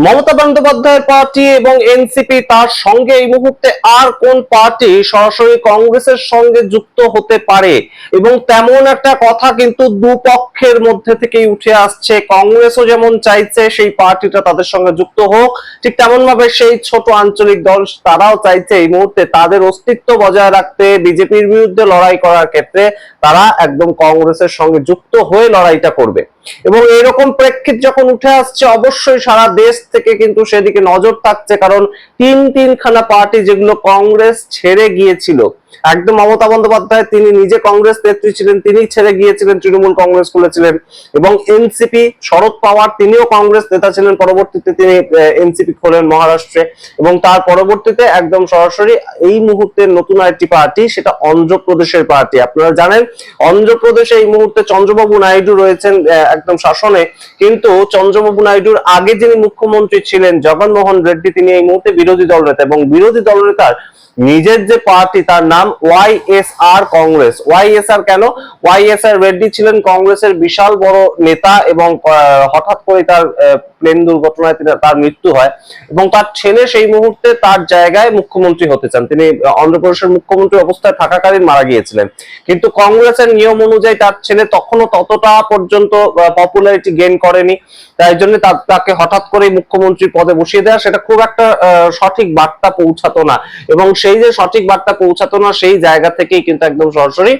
মমতা বন্দ্যোপাধ্যায়ের পার্টি এবং এনসিপি, তার সঙ্গে এই মুহূর্তে আর কোন পার্টি সরাসরি কংগ্রেসের সঙ্গে যুক্ত হতে পারে? এবং তেমন একটা কথা কিন্তু দুপক্ষের মধ্যে থেকেই উঠে আসছে। কংগ্রেসও যেমন চাইছে সেই পার্টিটা তাদের সঙ্গে যুক্ত হোক, ঠিক তেমন ভাবে সেই ছোট আঞ্চলিক দল তারাও চাইছে এই মুহূর্তে তাদের অস্তিত্ব বজায় রাখতে, বিজেপির বিরুদ্ধে লড়াই করার ক্ষেত্রে তারা একদম কংগ্রেসের সঙ্গে যুক্ত হয়ে লড়াইটা করবে। এবং এরকম প্রেক্ষিত যখন উঠে আসছে, অবশ্যই সারা দেশ থেকে কিন্তু সেদিকে নজর থাকছে, কারণ তিনখানা পার্টি যেগুলো কংগ্রেস ছেড়ে গিয়েছিল, একদম মমতা বন্দ্যোপাধ্যায় তিনি নিজে কংগ্রেস নেত্রী ছিলেন, তিনি ছেড়ে গিয়েছিলেন, তৃণমূল কংগ্রেস খুলেছিলেন। এবং এনসিপি, শরদ পাওয়ার তিনিও কংগ্রেস নেতা ছিলেন, পরবর্তীতে তিনি এনসিপি খোলেন মহারাষ্ট্রে। এবং তার পরবর্তীতে একদম সরাসরি এই মুহূর্তে নতুন আরেকটি পার্টি, সেটা অন্ধ্রপ্রদেশের পার্টি। আপনারা জানেন অন্ধ্রপ্রদেশে এই মুহূর্তে চন্দ্রবাবু নাইডু রয়েছেন একদম শাসনে, কিন্তু চন্দ্রবাবু নাইডুর আগে যিনি মুখ্যমন্ত্রী ছিলেন জগনমোহন রেড্ডি, তিনি এই মুহূর্তে বিরোধী দলনেতা। এবং বিরোধী দলনেতার নিজের যে পার্টি তার নাম ওয়াইএসআর কংগ্রেস। ওয়াইএসআর কেন? ওয়াইএসআর রেড্ডি ছিলেন কংগ্রেসের বিশাল বড় নেতা, এবং হঠাৎ করে তার প্লেন দুর্ঘটনায় তার মৃত্যু হয়, এবং তার ছেলে সেই মুহূর্তে তার জায়গায় মুখ্যমন্ত্রী হতে চান। তিনি অন্ধ্রপ্রদেশের মুখ্যমন্ত্রী অবস্থায় থাকাকালীন মারা গিয়েছিলেন, কিন্তু কংগ্রেসের নিয়ম অনুযায়ী তার ছেলে তখনও ততটা পর্যন্ত পপুলারিটি গেইন করেনি, তাই জন্য তাকে হঠাৎ করে মুখ্যমন্ত্রী পদে বসিয়ে দেওয়া সেটা খুব একটা সঠিক বার্তা পৌঁছাতো না। এবং সেই যে সঠিক বার্তা পৌঁছাতো না, সেই জায়গা থেকেই কিন্তু একদম সরাসরি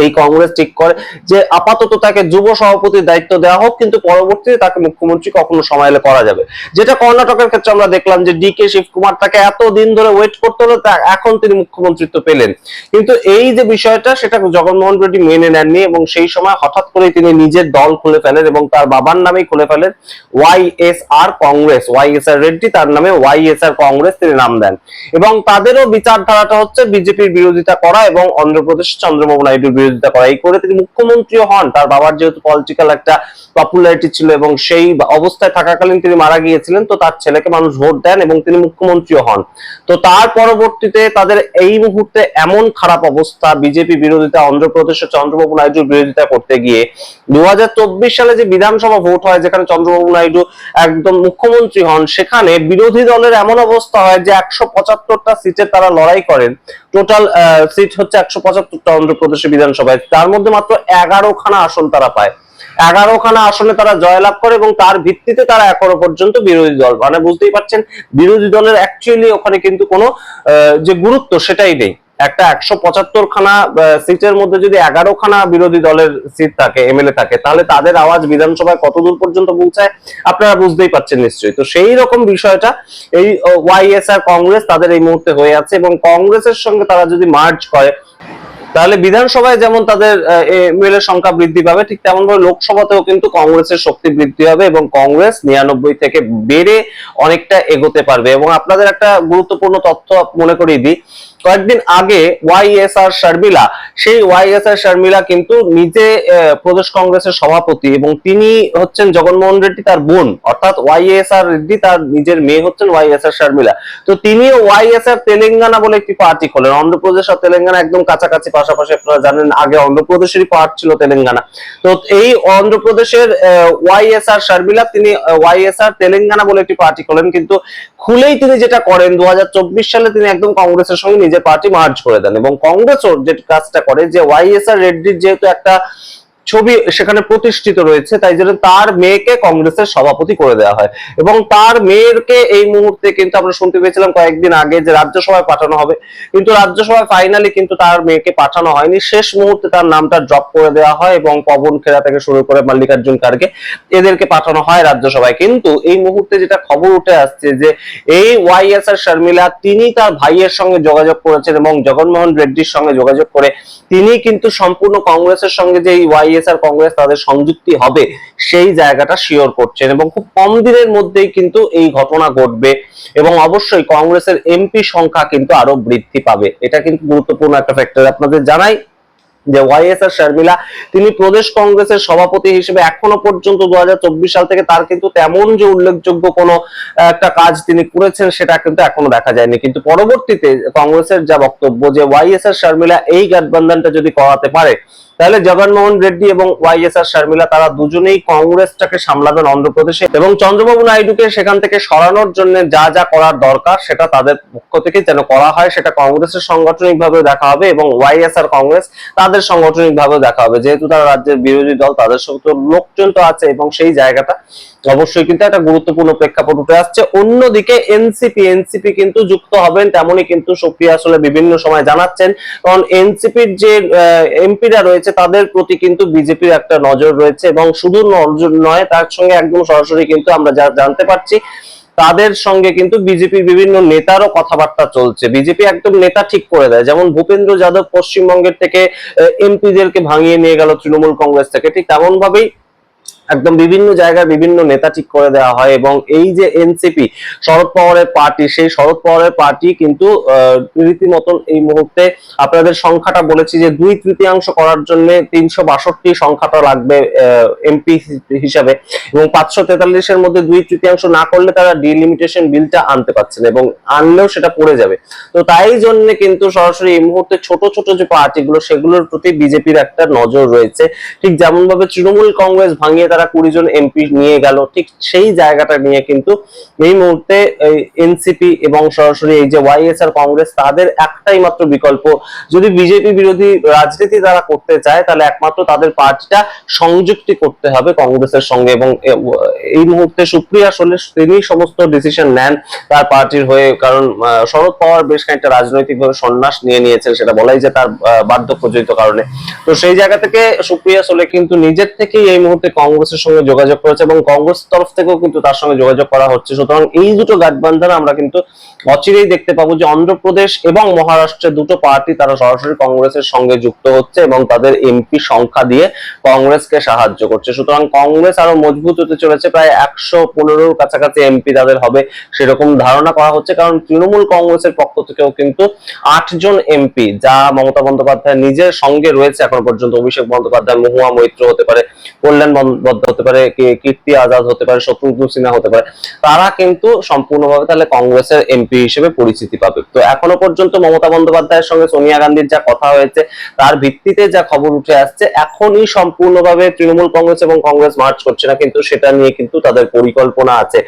এই কংগ্রেস ঠিক করে যে আপাতত তাকে যুব সভাপতির দায়িত্ব দেওয়া হোক, কিন্তু পরবর্তীতে তাকে মুখ্যমন্ত্রী কখনো সময় এলে করা যাবে। যেটা কর্ণাটকের ক্ষেত্রে আমরা দেখলাম যে ডিকে শিবকুমার, তাকে এতদিন ধরে ওয়েট করতে হলো, এখন তিনি মুখ্যমন্ত্রিত্ব পেলেন। কিন্তু এই যে বিষয়টা, সেটা জগনমোহন রেড্ডি মেনে নেননি, এবং সেই সময় হঠাৎ করে তিনি নিজের দল খুলে ফেলেন এবং তার বাবার নামেই খুলে ফেলেন ওয়াইএসআর কংগ্রেস। ওয়াইএসআর রেড্ডি তার নামে ওয়াইএসআর কংগ্রেস তিনি নাম দেন। এবং তাদেরও বিচারধারাটা হচ্ছে বিজেপির বিরোধিতা করা এবং অন্ধ্রপ্রদেশে চন্দ্রবাবু নাইডুর বিরোধিতা করা। এই করে তিনি মুখ্যমন্ত্রীও হন। তার বাবার যেহেতু পলিটিক্যাল একটা পপুলারিটি ছিল এবং সেই অবস্থায় থাকাকালীন তিনি মারা গিয়েছিলেন, তো তার ছেলেকে মানুষ ভোট দেন এবং তিনি মুখ্যমন্ত্রীও হন। তো তার পরবর্তীতে তাদের এই মুহূর্তে এমন খারাপ অবস্থা, বিজেপি বিরোধিতা, অন্ধ্রপ্রদেশে চন্দ্রবাবু নাইডুর বিরোধিতা করতে গিয়ে 2024 সালে যে বিধানসভা ভোট হয়, যেখানে চন্দ্রবাবু নাইডু একদম মুখ্যমন্ত্রী হন, সেখানে বিরোধী দলের এমন অবস্থা হয় যে 175টা সিটে তারা লড়াই করেন। টোটাল সিট হচ্ছে 175টা অন্ধ্রপ্রদেশের বিধানসভায়, তার মধ্যে মাত্র 11খানা আসন তারা পায়। 11খানা আসনে তারা জয়লাভ করে, এবং তার ভিত্তিতে তারা এখনো পর্যন্ত বিরোধী দল, মানে বুঝতেই পারছেন বিরোধী দলের অ্যাকচুয়ালি ওখানে কিন্তু কোনো যে গুরুত্ব সেটাই নেই। একটা 175খানা সিটের মধ্যে যদি 11খানা বিরোধী দলের সিট থাকে, এমএলএ থাকে, তাহলে তাদের আওয়াজ বিধানসভায় কত দূর পর্যন্ত পৌঁছায় আপনারা বুঝতেই পারছেন নিশ্চয়ই। তো সেই রকম বিষয়টা এই ওয়াইএসআর কংগ্রেস তাদের এই মুহূর্তে হয়ে আছে, এবং কংগ্রেসের সঙ্গে তারা যদি মার্জ করে, তাহলে বিধানসভায় যেমন তাদের এমএলএ সংখ্যা বৃদ্ধি পাবে, ঠিক তেমন ভাবে লোকসভাতেও কিন্তু কংগ্রেসের শক্তি বৃদ্ধি হবে, এবং কংগ্রেস 99 থেকে বেড়ে অনেকটা এগোতে পারবে। এবং আপনাদের একটা গুরুত্বপূর্ণ তথ্য মনে করিয়ে দিই, কয়েকদিন আগে ওয়াইএসআর শর্মিলা, সেই ওয়াইএসআর শর্মিলা কিন্তু নিজে প্রদেশ কংগ্রেসের সভাপতি, এবং তিনি হচ্ছেন জগনমোহন রেড্ডি তার বোন, অর্থাৎ ওয়াইএসআর রেড্ডি তার নিজের মেয়ে হচ্ছেন ওয়াইএসআর শর্মিলা। তো তিনিও ওয়াইএসআর তেলেঙ্গানা বলে একটি পার্টি খোলেন। অন্ধ্রপ্রদেশ আর তেলেঙ্গানা একদম কাছাকাছি, পাশাপাশি। আপনারা জানেন আগে অন্ধ্রপ্রদেশেরই পার্ট ছিল তেলেঙ্গানা। তো এই অন্ধ্রপ্রদেশের ওয়াইএসআর শর্মিলা, তিনি ওয়াইএসআর তেলেঙ্গানা বলে একটি পার্টি খোলেন, কিন্তু খুলেই তিনি যেটা করেন 2024 সালে তিনি একদম কংগ্রেসের সঙ্গে নিজের পার্টি মার্জ করে দেন। এবং কংগ্রেসও যে কাজটা করে, যে ওয়াইএসআর রেড্ডির যেহেতু একটা ছবি সেখানে প্রতিষ্ঠিত রয়েছে, তাই জন্য তার মেয়েকে কংগ্রেসের সভাপতি করে দেওয়া হয়। এবং তার মেয়েরকে এই মুহূর্তে কিন্তু আমরা শুনতে পেয়েছিলাম কয়েকদিন আগে যে রাজ্যসভায় পাঠানো হবে, কিন্তু রাজ্যসভায় ফাইনালি কিন্তু তার মেয়েকে পাঠানো হয়নি। শেষ মুহূর্তে তার নামটা ড্রপ করে দেওয়া হয়, এবং পবন খেরা থেকে শুরু করে মল্লিকার্জুন খাড়গে এদেরকে পাঠানো হয় রাজ্যসভায়। কিন্তু এই মুহূর্তে যেটা খবর উঠে আসছে যে এই ওয়াইএসআর শর্মিলা তিনি তার ভাইয়ের সঙ্গে যোগাযোগ করেছেন, এবং জগনমোহন রেড্ডির সঙ্গে যোগাযোগ করে তিনি কিন্তু সম্পূর্ণ কংগ্রেসের সঙ্গে যে ওয়াইএসআর কংগ্রেস তাদের সংযুক্তি হবে সেই জায়গাটা শিওর করছেন, এবং খুব কম দিনের মধ্যেই কিন্তু এই ঘটনা ঘটবে, এবং অবশ্যই কংগ্রেসের এমপি সংখ্যা কিন্তু আরো বৃদ্ধি পাবে। এটা কিন্তু গুরুত্বপূর্ণ একটা ফ্যাক্টর। আপনাদের জানাই যে ওয়াইএসআর শর্মিলা তিনি প্রদেশ কংগ্রেসের সভাপতি হিসেবে এখনো পর্যন্ত 2024 সাল থেকে তার কিন্তু তেমন যে উল্লেখযোগ্য কোনো একটা কাজ তিনি করেছেন সেটা কিন্তু এখনো দেখা যায়নি। কিন্তু পরবর্তীতে কংগ্রেসের যা বক্তব্য যে ওয়াইএসআর শর্মিলা এই গঠবন্ধনটা যদি করাতে পারে, তাহলে জগনমোহন রেড্ডি এবং ওয়াইএসআর শর্মিলা তারা দুজনেই কংগ্রেসটাকে সামলাবেন অন্ধ্রপ্রদেশে, এবং চন্দ্রবাবু নাইডুকে সেখান থেকে সরানোর জন্য যা যা করার দরকার সেটা তাদের পক্ষ থেকে যেন করা হয়, সেটা কংগ্রেসের সাংগঠনিক ভাবে দেখা হবে এবং ওয়াইএসআর কংগ্রেস তাদের সাংগঠনিক ভাবে দেখা হবে, যেহেতু তারা রাজ্যের বিরোধী দল, তাদের সঙ্গে তো লোকজন তো আছে এবং সেই জায়গাটা অবশ্যই কিন্তু একটা গুরুত্বপূর্ণ প্রেক্ষাপট উঠে আসছে। অন্যদিকে এনসিপি কিন্তু যুক্ত হবেন, তেমনই কিন্তু সুপ্রিয়া আসলে বিভিন্ন সময় জানাচ্ছেন, কারণ এনসিপির যে এমপিরা রয়েছে তাদের প্রতি কিন্তু বিজেপির একটা নজর রয়েছে, এবং শুধু নজর নয়, তার সঙ্গে একদম সরাসরি কিন্তু আমরা যা জানতে পারছি তাদের সঙ্গে কিন্তু বিজেপির বিভিন্ন নেতারও কথাবার্তা চলছে। বিজেপি একদম নেতা ঠিক করে দেয়, যেমন ভূপেন্দ্র যাদব পশ্চিমবঙ্গের থেকে এমপিদেরকে ভাঙিয়ে নিয়ে গেল তৃণমূল কংগ্রেস থেকে, ঠিক তেমন ভাবেই একদম বিভিন্ন জায়গায় বিভিন্ন নেতা ঠিক করে দেওয়া হয়। এবং এই যে এনসিপি শরদ পাওয়ারের পার্টি, সেই শরদ পাওয়ারের পার্টি কিন্তু রীতিমতন এই মুহূর্তে আপনাদের সংখ্যাটা বলেছি যে 2/3 করার জন্য 362 সংখ্যাটা লাগবে এমপি হিসাবে, এবং 543-এর মধ্যে 2/3 না করলে তারা ডিলিমিটেশন বিলটা আনতে পারছেন, এবং আনলেও সেটা পড়ে যাবে। তো তাই জন্য কিন্তু সরাসরি এই মুহূর্তে ছোট ছোট যে পার্টিগুলো সেগুলোর প্রতি বিজেপির একটা নজর রয়েছে। ঠিক যেমন ভাবে তৃণমূল কংগ্রেস ভাঙিয়ে তারা 20 জন এমপি নিয়ে গেল, ঠিক সেই জায়গাটা নিয়ে কিন্তু এই মুহূর্তে এনসিপি এবং সরাসরি এই যে ওয়াইএসআর কংগ্রেস তাদের একটাই মাত্র বিকল্প, যদি বিজেপি বিরোধী রাজনীতি তারা করতে চায় তাহলে একমাত্র তাদের পার্টিটা সংযুক্তি করতে হবে কংগ্রেসের সঙ্গে। এবং এই মুহূর্তে সুপ্রিয়া আসলে তিনি সমস্ত ডিসিশন নেন তার পার্টির হয়ে, কারণ শরদ পাওয়ার বেশ খানিকটা রাজনৈতিকভাবে সন্ন্যাস নিয়ে নিয়েছেন, সেটা বলাই যে তার বার্ধক্যজনিত কারণে। তো সেই জায়গা থেকে সুপ্রিয়া সোলে কিন্তু নিজের থেকেই এই মুহূর্তে কংগ্রেসের সঙ্গে যোগাযোগ করেছে, এবং কংগ্রেস তরফ থেকেও কিন্তু তার সঙ্গে যোগাযোগ করা হচ্ছে। সুতরাং এই দুটো গাঠবন্ধন আমরা কিন্তু অচিরেই দেখতে পাবো যে অন্ধ্রপ্রদেশ এবং মহারাষ্ট্রের দুটো পার্টি তারা সরাসরি কংগ্রেসের সঙ্গে যুক্ত হচ্ছে এবং তাদের এমপি সংখ্যা দিয়ে কংগ্রেসকে সাহায্য করছে। সুতরাং কংগ্রেস আরো মজবুত হতে চলেছে, প্রায় 115-র কাছাকাছি এমপি তাদের হবে সেরকম ধারণা করা হচ্ছে, কারণ তৃণমূল কংগ্রেসের পক্ষ থেকেও কিন্তু 8 জন এমপি, যা মমতা বন্দ্যোপাধ্যায় নিজের সঙ্গে রয়েছে এখনো পর্যন্ত, অভিষেক বন্দ্যোপাধ্যায়, মহুয়া মৈত্র হতে পারে, কল্যাণ বন্দ্যোপাধ্যায় হতে পারে, কীর্তি আজাদ হতে পারে, শত্রুঘ্ন সিনহা হতে পারে, তারা কিন্তু সম্পূর্ণভাবে তাহলে কংগ্রেসের এমপি হিসেবে পরিচিতি পাবে। তো এখনো পর্যন্ত মমতা বন্দ্যোপাধ্যায়ের সঙ্গে সোনিয়া গান্ধীর যা কথা হয়েছে তার ভিত্তিতে যা খবর উঠে আসছে, এখনই সম্পূর্ণভাবে তৃণমূল কংগ্রেস এবং কংগ্রেস মার্চ করছে না, কিন্তু সেটা নিয়ে কিন্তু তাদের পরিকল্পনা আছে।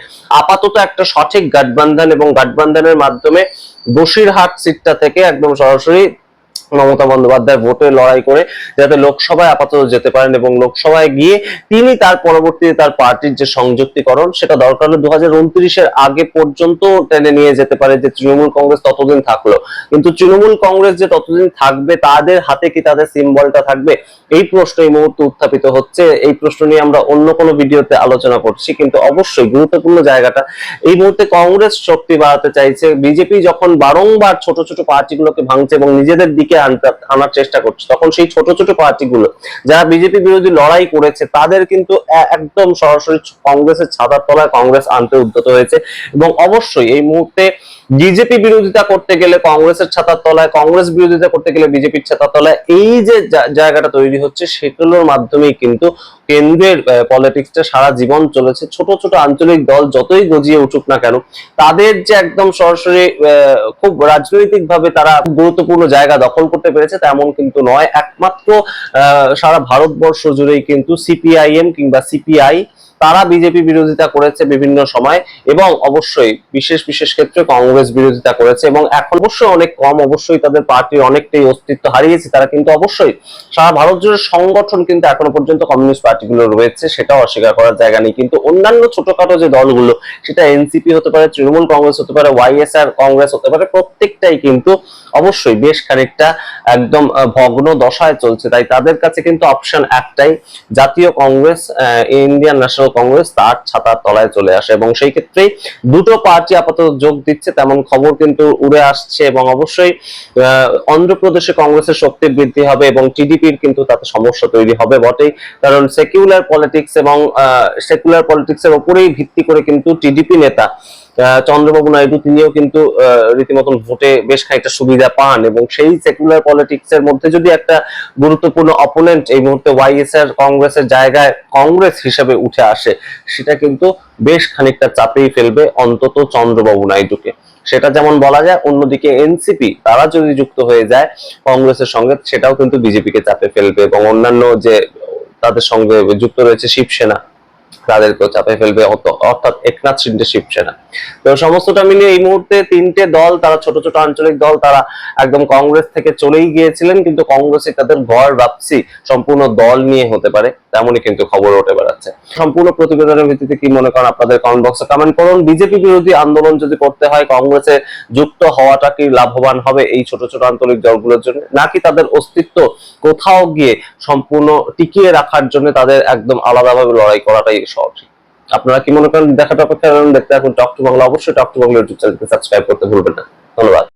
আপাতত একটা সঠিক গাঠবন্ধন, এবং গাঠবন্ধনের মাধ্যমে বসিরহাট সিটটা থেকে একদম সরাসরি মমতা বন্দ্যোপাধ্যায় ভোটে লড়াই করে যাতে লোকসভায় আপাতত যেতে পারেন, এবং লোকসভায় গিয়ে তিনি তার পরবর্তীতে তার পার্টির যে সংযুক্তিকরণ সেটা দরকার হলে 2029-এর আগে পর্যন্ত টেনে নিয়ে যেতে পারে, যে তৃণমূল কংগ্রেস ততদিন থাকলো। কিন্তু তৃণমূল কংগ্রেস যে ততদিন থাকবে তাদের হাতে কি তাদের সিম্বলটা থাকবে, এই প্রশ্ন এই মুহূর্তে উত্থাপিত হচ্ছে। এই প্রশ্ন নিয়ে আমরা অন্য কোনো ভিডিওতে আলোচনা করছি, কিন্তু অবশ্যই গুরুত্বপূর্ণ জায়গাটা এই মুহূর্তে কংগ্রেস শক্তি বাড়াতে চাইছে। বিজেপি যখন বারংবার ছোট ছোট পার্টিগুলোকে ভাঙছে এবং নিজেদের দিকে আনার চেষ্টা করছে, তখন সেই ছোট ছোট পার্টিগুলো যারা বিজেপি বিরোধী লড়াই করেছে তাদের কিন্তু একদম সরাসরি কংগ্রেসের ছাতার তলায় কংগ্রেস আনতে উদ্যত হয়েছে। এবং অবশ্যই এই মুহূর্তে বিজেপি বিরোধিতা করতে গেলে কংগ্রেসের ছাতার তলায়, কংগ্রেস বিরোধিতা করতে গেলে বিজেপির ছাতার তলায়, এই যে জায়গাটা তৈরি হচ্ছে সেগুলোর মাধ্যমেই কিন্তু কেন্দ্রের পলিটিক্সটা সারা জীবন চলেছে। ছোট ছোট আঞ্চলিক দল যতই গজিয়ে উঠুক না কেন, তাদের যে একদম সরাসরি খুব রাজনৈতিক ভাবে তারা গুরুত্বপূর্ণ জায়গা দখল করতে পেরেছে তেমন কিন্তু নয়। একমাত্র সারা ভারতবর্ষ জুড়েই কিন্তু সিপিআইএম কিংবা সিপিআই তারা বিজেপি বিরোধিতা করেছে বিভিন্ন সময়, এবং অবশ্যই বিশেষ বিশেষ ক্ষেত্রে কংগ্রেস বিরোধিতা করেছে, এবং এখন অবশ্যই অনেক কম, অবশ্যই তাদের পার্টির অনেকটাই অস্তিত্ব হারিয়েছে তারা, কিন্তু অবশ্যই সারা ভারত জুড়ে সংগঠন কিন্তু এখনো পর্যন্ত কমিউনিস্ট পার্টিগুলো রয়েছে, সেটাও অস্বীকার করার জায়গা নেই। কিন্তু অন্যান্য ছোটখাটো যে দলগুলো, সেটা এনসিপি হতে পারে, তৃণমূল কংগ্রেস হতে পারে, ওয়াইএসআর কংগ্রেস হতে পারে, প্রত্যেকটাই কিন্তু অবশ্যই বেশ খানিকটা একদম ভগ্ন দশায় চলছে। তাই তাদের কাছে কিন্তু অপশন একটাই, জাতীয় কংগ্রেস, ইন্ডিয়ান ন্যাশনাল কংগ্রেস তার ছাতার তলায় চলে আসে, এবং সেই ক্ষেত্রেই দুটো পার্টি আপাতত যোগ দিচ্ছে তেমন খবর কিন্তু উড়ে আসছে। এবং অবশ্যই অন্ধ্রপ্রদেশে কংগ্রেসের শক্তি বৃদ্ধি হবে এবং টিডিপির কিন্তু তাতে সমস্যা তৈরি হবে বটেই, কারণ সেকুলার পলিটিক্স এবং সেকুলার পলিটিক্সের উপরেই ভিত্তি করে কিন্তু টিডিপি নেতা চন্দ্রবাবু নাইডু তিনিও কিন্তু রীতিমতন ভোটে বেশ খানিকটা সুবিধা পান, এবং সেই সেকুলার পলিটিক্স এর মধ্যে যদি একটা গুরুত্বপূর্ণ অপোনেন্ট এই মুহূর্তে ওয়াইএসআর কংগ্রেসের জায়গায় কংগ্রেস হিসেবে উঠে আসে, সেটা কিন্তু বেশ খানিকটা চাপেই ফেলবে অন্তত চন্দ্রবাবু নাইডুকে। সেটা যেমন বলা যায়, অন্যদিকে এনসিপি তারা যদি যুক্ত হয়ে যায় কংগ্রেসের সঙ্গে, সেটাও কিন্তু বিজেপিকে চাপে ফেলবে, এবং অন্যান্য যে তাদের সঙ্গে যুক্ত রয়েছে শিবসেনা, তাদেরকেও চাপে ফেলবে, অর্থাৎ একনাথ শিন্ডে শিবসেনা। তো সমস্তটা মিলিয়ে এই মুহূর্তে তিনটে দল, তারা ছোট ছোট আঞ্চলিক দল, তারা একদম কংগ্রেস থেকে চলেই গিয়েছিলেন, কিন্তু কংগ্রেসে তাদের গড় বাপসি সম্পূর্ণ দল নিয়ে হতে পারে, তেমনই কিন্তু খবর উঠে বেড়াচ্ছে। সম্পূর্ণ প্রতিবেদনের ভিত্তিতে কি মনে করেন আপনাদের কমেন্ট বক্সে কমেন্ট করুন। বিজেপি বিরোধী আন্দোলন যদি করতে হয়, কংগ্রেসে যুক্ত হওয়াটা কি লাভবান হবে এই ছোট ছোট আঞ্চলিক দলগুলোর জন্য, নাকি তাদের অস্তিত্ব কোথাও গিয়ে সম্পূর্ণ টিকিয়ে রাখার জন্য তাদের একদম আলাদাভাবে লড়াই করাটাই সহজ? আপনারা কি মনে করেন? দেখাটা অপেক্ষা দেখতে এখন টক টু বাংলা। অবশ্যই টক টু বাংলা ইউটিউব চ্যানেলকে সাবস্ক্রাইব করতে ভুলবেন না। ধন্যবাদ।